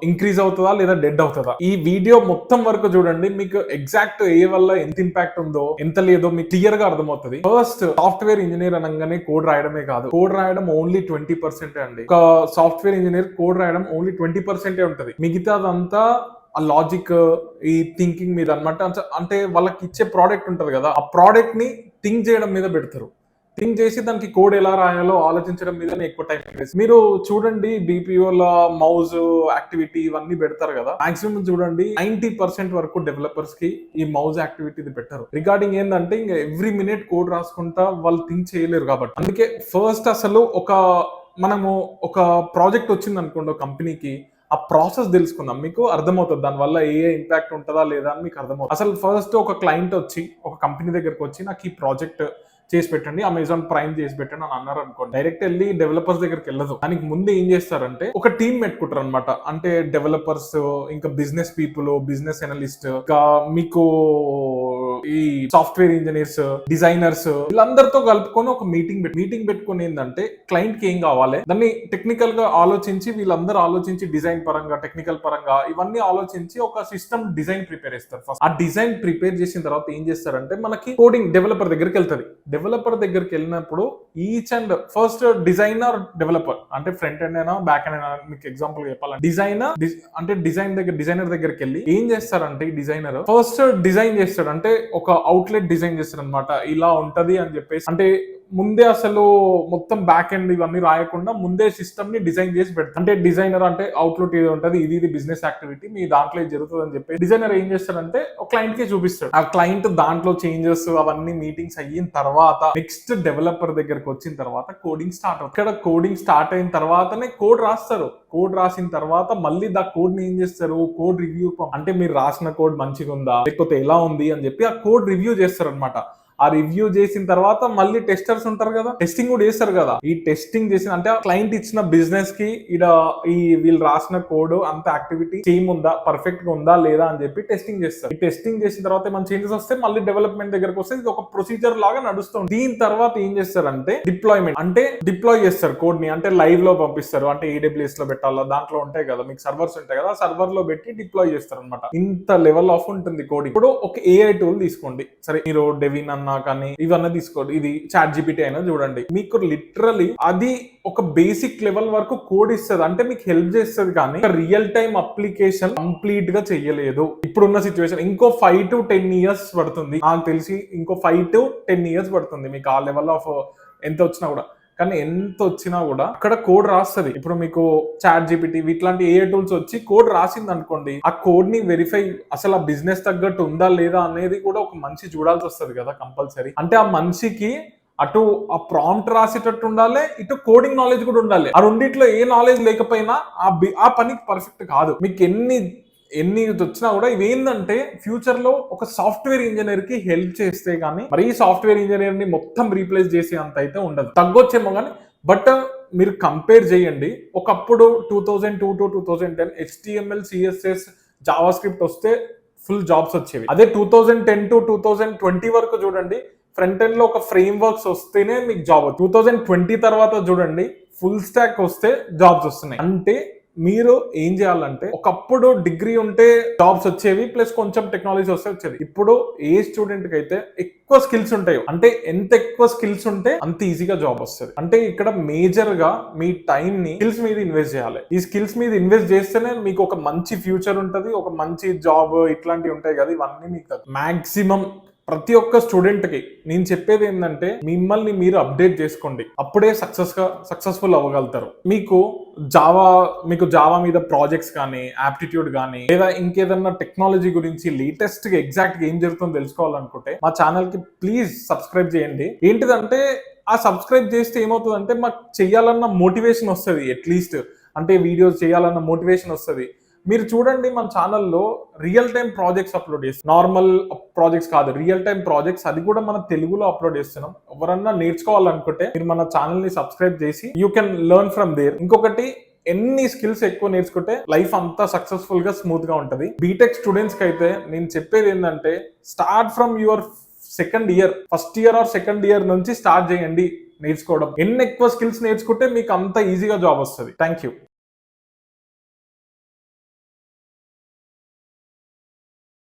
Increase అవుతుందా లేదా dead అవుతుందా? ఈ వీడియో మొత్తం వరకు చూడండి, మీకు ఎగ్జాక్ట్ ఏ వల్ల ఎంత ఇంపాక్ట్ ఉందో ఎంత లేదో మీకు క్లియర్ గా అర్థమవుతుంది. ఫస్ట్, సాఫ్ట్వేర్ ఇంజనీర్ అనగానే కోడ్ రాయడమే కాదు. కోడ్ రాయడం ఓన్లీ 20% అండి. ఒక సాఫ్ట్వేర్ ఇంజనీర్ కోడ్ రాయడం ఓన్లీ 20% ఉంటది. మిగతాదంతా ఆ లాజిక్, ఈ థింకింగ్ మీద అనమాట. అంటే వాళ్ళకి ఇచ్చే ప్రోడక్ట్ ఉంటది కదా, ఆ ప్రోడక్ట్ ని థింక్ చేయడం మీద పెడతారు. థింక్ చేసి దానికి కోడ్ ఎలా రాయాలో ఆలోచించడం మీదనే ఎక్కువ టైం వేస్ట్. మీరు చూడండి, బీపీఓల మౌజ్ యాక్టివిటీ ఇవన్నీ పెడతారు కదా, మాక్సిమం చూడండి 90% వరకు డెవలపర్స్ కి ఈ మౌజ్ యాక్టివిటీ పెట్టారు. రిగార్డింగ్ ఏంటంటే ఇంకా ఎవ్రీ మినిట్ కోడ్ రాసుకుంటా వాళ్ళు థింక్ చేయలేరు కాబట్టి. అందుకే ఫస్ట్ అసలు మనము ఒక ప్రాజెక్ట్ వచ్చింది అనుకోండి కంపెనీకి, ఆ ప్రాసెస్ తెలుసుకుందాం, మీకు అర్థమవుతుంది దానివల్ల ఏ ఇంపాక్ట్ ఉంటుందా లేదా అని మీకు అర్థమవుతుంది. అసలు ఫస్ట్ ఒక క్లయింట్ వచ్చి ఒక కంపెనీ దగ్గరకు వచ్చి నాకు ఈ ప్రాజెక్ట్ చేసి పెట్టండి, అమెజాన్ ప్రైమ్ చేసి పెట్టండి అని అన్నారు అనుకోండి, డైరెక్ట్ వెళ్ళి డెవలపర్స్ దగ్గరికి వెళ్ళదు. దానికి ముందు ఏం చేస్తారంటే ఒక టీం పెట్టుకుంటారు అనమాట. అంటే డెవలపర్స్, ఇంకా బిజినెస్ పీపుల్, బిజినెస్ అనలిస్ట్, ఇంకా మీకు ఈ సాఫ్ట్వేర్ ఇంజనీర్స్, డిజైనర్స్, వీళ్ళందరితో కలుపుకొని ఒక మీటింగ్ పెట్టుకుని ఏంటంటే క్లయింట్ కి ఏం కావాలి దాన్ని టెక్నికల్ గా ఆలోచించి, వీళ్ళందరూ ఆలోచించి డిజైన్ పరంగా, టెక్నికల్ పరంగా ఇవన్నీ ఆలోచించి ఒక సిస్టమ్ డిజైన్ ప్రిపేర్ చేస్తారు. ఫస్ట్ ఆ డిజైన్ ప్రిపేర్ చేసిన తర్వాత ఏం చేస్తారంటే మనకి కోడింగ్ డెవలపర్ దగ్గరికి వెళ్తుంది. డెవలపర్ దగ్గరికి వెళ్ళినప్పుడు each and first designer, developer అంటే ఫ్రంట్ ఎండ్ అయినా బ్యాక్ ఎండ్ అయినా, మీకు ఎగ్జాంపుల్ చెప్పాలంటే డిజైనర్ దగ్గరికి వెళ్ళి ఏం చేస్తారంటే ఈ డిజైనర్ ఫస్ట్ డిజైన్ చేస్తాడు. అంటే ఒక అవుట్లెట్ డిజైన్ చేస్తాడు అనమాట, ఇలా ఉంటది అని చెప్పేసి. అంటే ముందే అసలు మొత్తం బ్యాక్ ఎండ్ ఇవన్నీ రాయకుండా ముందే సిస్టమ్ ని డిజైన్ చేసి పెడతారు. అంటే డిజైనర్ అంటే అవుట్లుక్ ఇది ఉంటది, ఇది బిజినెస్ యాక్టివిటీ, మీ దాంట్లో ఇది జరుగుతుంది అని చెప్పి డిజైనర్ ఏం చేస్తాడంటే ఒక క్లయింట్ కి చూపిస్తాడు. ఆ క్లయింట్ దాంట్లో చేంజెస్ అవన్నీ మీటింగ్స్ అయిన తర్వాత నెక్స్ట్ డెవలపర్ దగ్గరకు వచ్చిన తర్వాత కోడింగ్ స్టార్ట్ అవుతుంది. ఇక్కడ కోడింగ్ స్టార్ట్ అయిన తర్వాతనే కోడ్ రాస్తారు. కోడ్ రాసిన తర్వాత మళ్ళీ దా కోడ్ ని ఏం చేస్తారు, కోడ్ రివ్యూ, అంటే మీరు రాసిన కోడ్ మంచిగా ఉందా లేకపోతే ఎలా ఉంది అని చెప్పి ఆ కోడ్ రివ్యూ చేస్తారు అనమాట. ఆ రివ్యూ చేసిన తర్వాత మళ్ళీ టెస్టర్స్ ఉంటారు కదా, టెస్టింగ్ కూడా చేస్తారు కదా. ఈ టెస్టింగ్ చేసిన అంటే క్లయింట్ ఇచ్చిన బిజినెస్ కి వీళ్ళు రాసిన కోడ్ అంత యాక్టివిటీ సేమ్ ఉందా, పర్ఫెక్ట్ గా ఉందా లేదా అని చెప్పి టెస్టింగ్ చేస్తారు. ఈ టెస్టింగ్ చేసిన తర్వాత మన చేంజెస్ వస్తే మళ్ళీ డెవలప్మెంట్ దగ్గరకు వస్తే ఇది ఒక ప్రొసీజర్ లాగా నడుస్తుంది. దీని తర్వాత ఏం చేస్తారంటే డిప్లాయ్మెంట్, అంటే డిప్లాయ్ చేస్తారు కోడ్ ని, అంటే లైవ్ లో పంపిస్తారు. అంటే AWS లో పెట్టాలా, దాంట్లో ఉంటాయి కదా మీకు సర్వర్స్ ఉంటాయి కదా, సర్వర్ లో పెట్టి డిప్లాయ్ చేస్తారు అనమాట. ఇంత లెవెల్ ఆఫ్ ఉంటుంది కోడింగ్. ఇప్పుడు ఒక AI టూల్ తీసుకోండి, సరే మీరు డెవిన్ అన్న కానీ ఇవన్నీ తీసుకోండి, ఇది ChatGPT అయినా చూడండి, మీకు లిటరలీ అది ఒక బేసిక్ లెవెల్ వరకు కోడ్ ఇస్తుంది, అంటే మీకు హెల్ప్ చేస్తుంది. కానీ రియల్ టైమ్ అప్లికేషన్ కంప్లీట్ గా చెయ్యలేదు. ఇప్పుడున్న సిచ్యువేషన్ ఇంకో 5 to 10 years పడుతుంది నాకు తెలిసి, ఇంకో 5 to 10 years పడుతుంది మీకు ఆ లెవెల్ ఆఫ్ ఎంత వచ్చినా కూడా. కానీ ఎంత వచ్చినా కూడా అక్కడ కోడ్ రాస్తుంది. ఇప్పుడు మీకు ChatGPT ఇట్లాంటి AI టూల్స్ వచ్చి కోడ్ రాసింది అనుకోండి, ఆ కోడ్ ని వెరిఫై అసలు ఆ బిజినెస్ తగ్గట్టు ఉందా లేదా అనేది కూడా ఒక మనిషి చూడాల్సి వస్తుంది కదా కంపల్సరీ. అంటే ఆ మనిషికి అటు ఆ ప్రాంప్ట్ రాసేటట్టు ఉండాలి, ఇటు కోడింగ్ నాలెడ్జ్ కూడా ఉండాలి. ఆ రెండిట్లో ఏ నాలెడ్జ్ లేకపోయినా ఆ పనికి పర్ఫెక్ట్ కాదు. మీకు ఎన్ని వచ్చినా కూడా ఇవేంటంటే ఫ్యూచర్ లో ఒక సాఫ్ట్వేర్ ఇంజనీర్ కి హెల్ప్ చేస్తే గానీ, మరి సాఫ్ట్వేర్ ఇంజనీర్ ని మొత్తం రీప్లేస్ చేసే అంత అయితే ఉండదు, తగ్గొచ్చేమో కానీ. బట్ మీరు కంపేర్ చేయండి, ఒకప్పుడు 2002 to 2010 HTML, CSS, Java script వస్తే ఫుల్ జాబ్స్ వచ్చేవి. అదే 2010 to 2020 వరకు చూడండి, ఫ్రంట్ ఎండ్ లో ఒక ఫ్రేమ్ వర్క్స్ వస్తేనే మీకు జాబ్. 2020 తర్వాత చూడండి ఫుల్ స్టాక్ వస్తే జాబ్స్ వస్తున్నాయి. అంటే మీరు ఏం చేయాలంటే, ఒకప్పుడు డిగ్రీ ఉంటే జాబ్స్ వచ్చేవి, ప్లస్ కొంచెం టెక్నాలజీ వస్తే వచ్చేది. ఇప్పుడు ఏ స్టూడెంట్ కి అయితే ఎక్కువ స్కిల్స్ ఉంటాయో, అంటే ఎంత ఎక్కువ స్కిల్స్ ఉంటే అంత ఈజీగా జాబ్ వస్తుంది. అంటే ఇక్కడ మేజర్ గా మీ టైం ని స్కిల్స్ మీద ఇన్వెస్ట్ చేయాలి. ఈ స్కిల్స్ మీద ఇన్వెస్ట్ చేస్తేనే మీకు ఒక మంచి ఫ్యూచర్ ఉంటది, ఒక మంచి జాబ్ ఇట్లాంటివి ఉంటాయి కదా, ఇవన్నీ మీకు మాక్సిమం ప్రతి ఒక్క స్టూడెంట్ కి నేను చెప్పేది ఏంటంటే, మిమ్మల్ని మీరు అప్డేట్ చేసుకోండి, అప్పుడే సక్సెస్ఫుల్ అవ్వగలుగుతారు. మీకు జావా మీద ప్రాజెక్ట్స్ కానీ, ఆప్టిట్యూడ్ కానీ, లేదా ఇంకేదన్నా టెక్నాలజీ గురించి లేటెస్ట్ గా ఎగ్జాక్ట్ గా ఏం జరుగుతుందో తెలుసుకోవాలనుకుంటే మా ఛానల్ కి ప్లీజ్ సబ్స్క్రైబ్ చేయండి. ఏంటిదంటే ఆ సబ్స్క్రైబ్ చేస్తే ఏమవుతుందంటే మాకు చెయ్యాలన్న మోటివేషన్ వస్తుంది, అట్లీస్ట్ అంటే వీడియోస్ చేయాలన్న మోటివేషన్ వస్తుంది. మీరు చూడండి మన ఛానల్లో రియల్ టైం ప్రాజెక్ట్స్ అప్లోడ్ చేస్తాం, నార్మల్ ప్రాజెక్ట్స్ కాదు, రియల్ టైం ప్రాజెక్ట్స్, అది కూడా మన తెలుగులో అప్లోడ్ చేస్తున్నాం. ఎవరన్నా నేర్చుకోవాలనుకుంటే మీరు మన ఛానల్ ని సబ్స్క్రైబ్ చేసి you can learn from there. ఇంకొకటి, ఎన్ని స్కిల్స్ ఎక్కువ నేర్చుకుంటే లైఫ్ అంతా సక్సెస్ఫుల్ గా స్మూత్ గా ఉంటది. బీటెక్ స్టూడెంట్స్ కి అయితే నేను చెప్పేది ఏంటంటే, start from your first year are second year నుంచి స్టార్ట్ చేయండి నేర్చుకోవడం. ఎన్ని ఎక్కువ స్కిల్స్ నేర్చుకుంటే మీకు అంత ఈజీగా జాబ్ వస్తుంది. Thank you.